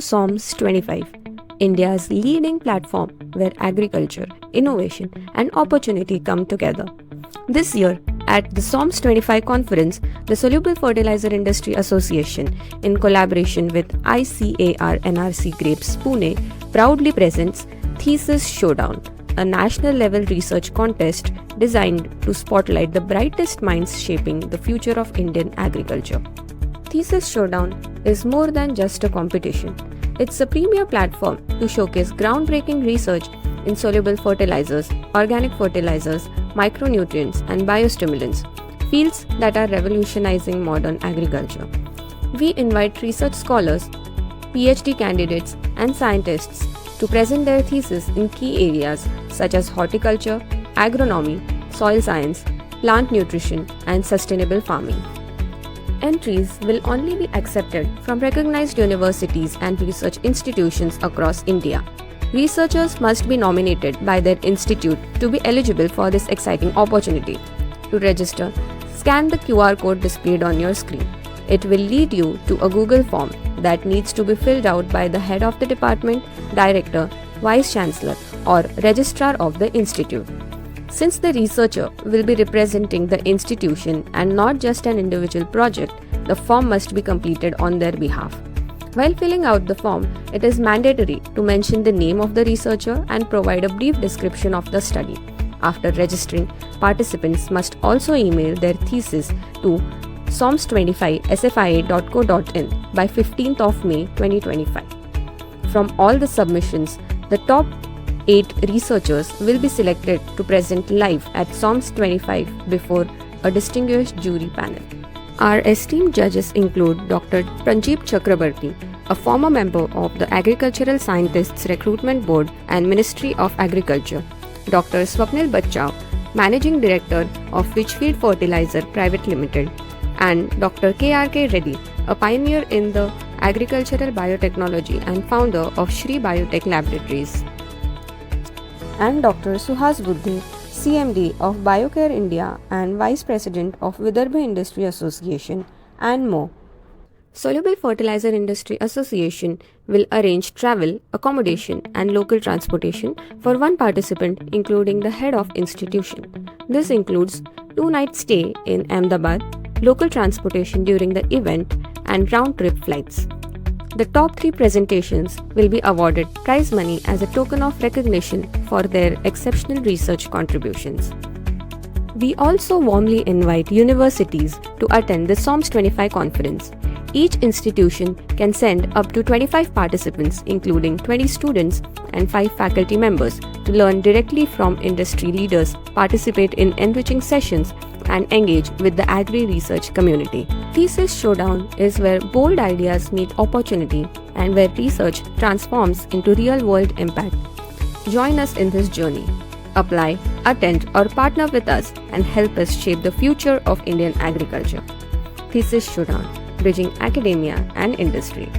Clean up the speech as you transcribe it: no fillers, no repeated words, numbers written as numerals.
SOMS 25, India's leading platform where agriculture, innovation, and opportunity come together. This year, at the SOMS 25 conference, the Soluble Fertilizer Industry Association, in collaboration with ICAR NRC Grapes Pune, proudly presents Thesis Showdown, a national level research contest designed to spotlight the brightest minds shaping the future of Indian agriculture. Thesis Showdown is more than just a competition. It's a premier platform to showcase groundbreaking research in soluble fertilizers, organic fertilizers, micronutrients, and biostimulants, fields that are revolutionizing modern agriculture. We invite research scholars, PhD candidates, and scientists to present their thesis in key areas such as horticulture, agronomy, soil science, plant nutrition, and sustainable farming. Entries will only be accepted from recognized universities and research institutions across India. Researchers must be nominated by their institute to be eligible for this exciting opportunity. To register, scan the QR code displayed on your screen. It will lead you to a Google form that needs to be filled out by the head of the department, director, vice chancellor, or registrar of the institute. Since the researcher will be representing the institution and not just an individual project, the form must be completed on their behalf. While filling out the form, it is mandatory to mention the name of the researcher and provide a brief description of the study. After registering, participants must also email their thesis to soms25sfia.co.in by 15th of May 2025. From all the submissions, the top 8 researchers will be selected to present live at SOMS 25 before a distinguished jury panel. Our esteemed judges include Dr. Pranjeep Chakrabarti, a former member of the Agricultural Scientists Recruitment Board and Ministry of Agriculture, Dr. Swapnil Bachchao, Managing Director of Witchfield Fertilizer Private Limited, and Dr. KRK Reddy, a pioneer in the agricultural biotechnology and founder of Shri Biotech Laboratories, and Dr. Suhas Buddhe, CMD of BioCare India and Vice President of Vidarbha Industry Association, and more. Soluble Fertilizer Industry Association will arrange travel, accommodation, and local transportation for one participant, including the head of institution. This includes 2-night stay in Ahmedabad, local transportation during the event, and round-trip flights. The top 3 presentations will be awarded prize money as a token of recognition for their exceptional research contributions. We also warmly invite universities to attend the SOMS 25 conference. Each institution can send up to 25 participants, including 20 students and 5 faculty members, to learn directly from industry leaders, participate in enriching sessions, and engage with the agri-research community. Thesis Showdown is where bold ideas meet opportunity and where research transforms into real-world impact. Join us in this journey. Apply, attend, or partner with us and help us shape the future of Indian agriculture. Thesis Showdown, bridging academia and industry.